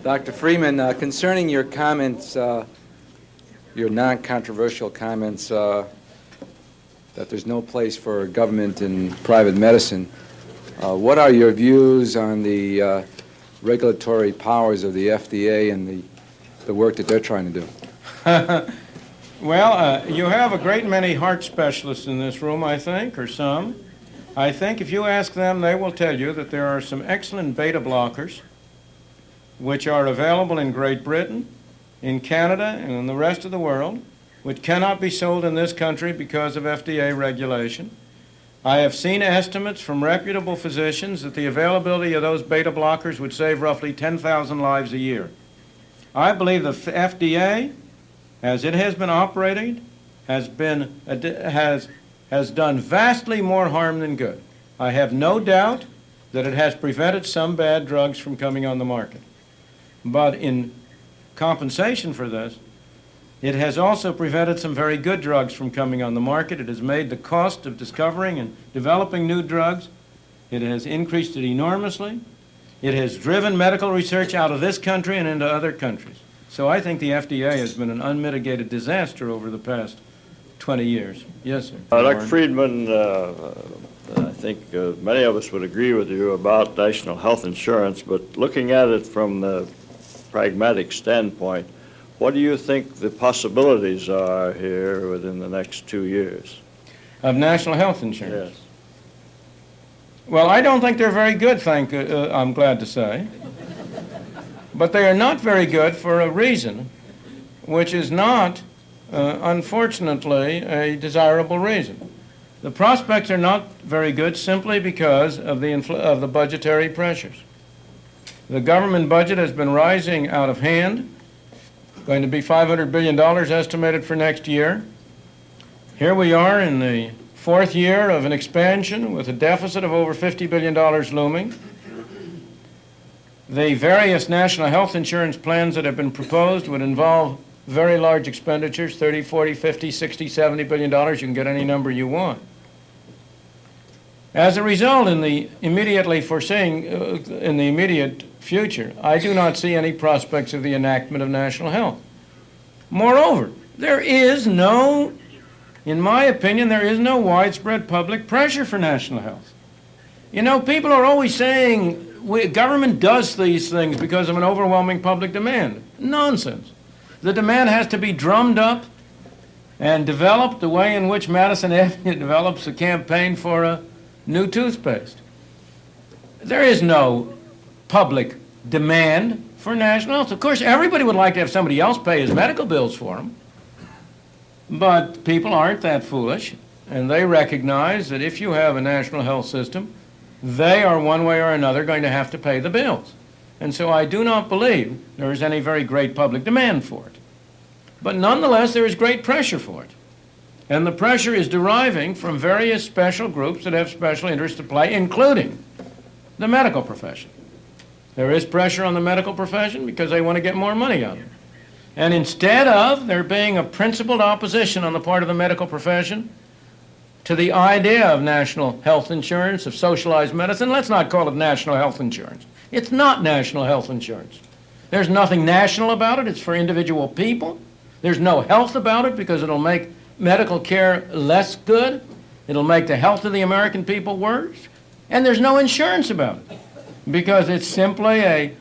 Dr. Friedman, concerning your comments, your non-controversial comments that there's no place for government in private medicine, what are your views on the regulatory powers of the FDA and the work that they're trying to do? Well, you have a great many heart specialists in this room, I think, or some. I think if you ask them, they will tell you that there are some excellent beta blockers which are available in Great Britain, in Canada, and in the rest of the world, which cannot be sold in this country because of FDA regulation. I have seen estimates from reputable physicians that the availability of those beta blockers would save roughly 10,000 lives a year. I believe the FDA, as it has been operating, has done vastly more harm than good. I have no doubt that it has prevented some bad drugs from coming on the market. But in compensation for this, it has also prevented some very good drugs from coming on the market. It has made the cost of discovering and developing new drugs, it has increased it enormously. It has driven medical research out of this country and into other countries. So I think the FDA has been an unmitigated disaster over the past 20 years. Yes, sir. Dr. Friedman, I think many of us would agree with you about national health insurance, but looking at it from the pragmatic standpoint, what do you think the possibilities are here within the next 2 years? Of national health insurance? Yes. Well, I don't think they're very good, I'm glad to say. But they are not very good for a reason, which is not, unfortunately, a desirable reason. The prospects are not very good simply because of the budgetary pressures. The government budget has been rising out of hand, going to be $500 billion estimated for next year. Here we are in the fourth year of an expansion with a deficit of over $50 billion looming. The various national health insurance plans that have been proposed would involve very large expenditures, 30, 40, 50, 60, 70 billion dollars. You can get any number you want. As a result, in the immediate future, I do not see any prospects of the enactment of national health. Moreover, there is no, in my opinion, there is no widespread public pressure for national health. You know, people are always saying government does these things because of an overwhelming public demand. Nonsense. The demand has to be drummed up and developed the way in which Madison Avenue develops a campaign for a new toothpaste. There is no public demand for national health. Of course, everybody would like to have somebody else pay his medical bills for him, but people aren't that foolish, and they recognize that if you have a national health system, they are one way or another going to have to pay the bills. And so I do not believe there is any very great public demand for it. But nonetheless, there is great pressure for it. And the pressure is deriving from various special groups that have special interests to play, including the medical profession. There is pressure on the medical profession because they want to get more money out of it. And instead of there being a principled opposition on the part of the medical profession to the idea of national health insurance, of socialized medicine, let's not call it national health insurance. It's not national health insurance. There's nothing national about it. It's for individual people. There's no health about it because it'll make medical care less good. It'll make the health of the American people worse. And there's no insurance about it because it's simply a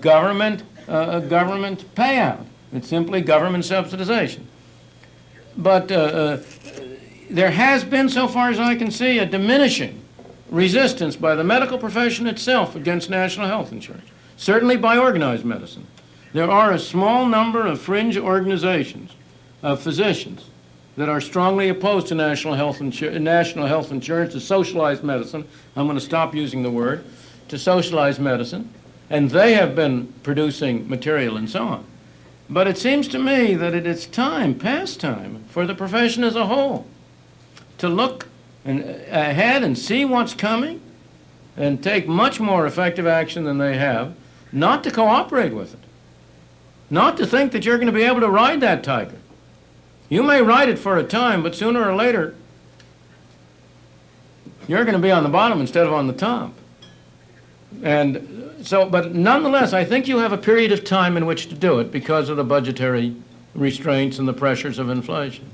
government payout. It's simply government subsidization. But there has been, so far as I can see, a diminishing resistance by the medical profession itself against national health insurance, certainly by organized medicine. There are a small number of fringe organizations of physicians that are strongly opposed to national health insurance, to socialized medicine. I'm going to stop using the word, to socialized medicine, and they have been producing material and so on. But it seems to me that it is time, past time, for the profession as a whole to look ahead and see what's coming and take much more effective action than they have, not to cooperate with it, not to think that you're going to be able to ride that tiger. You may ride it for a time, but sooner or later, you're going to be on the bottom instead of on the top. And But nonetheless, I think you have a period of time in which to do it because of the budgetary restraints and the pressures of inflation.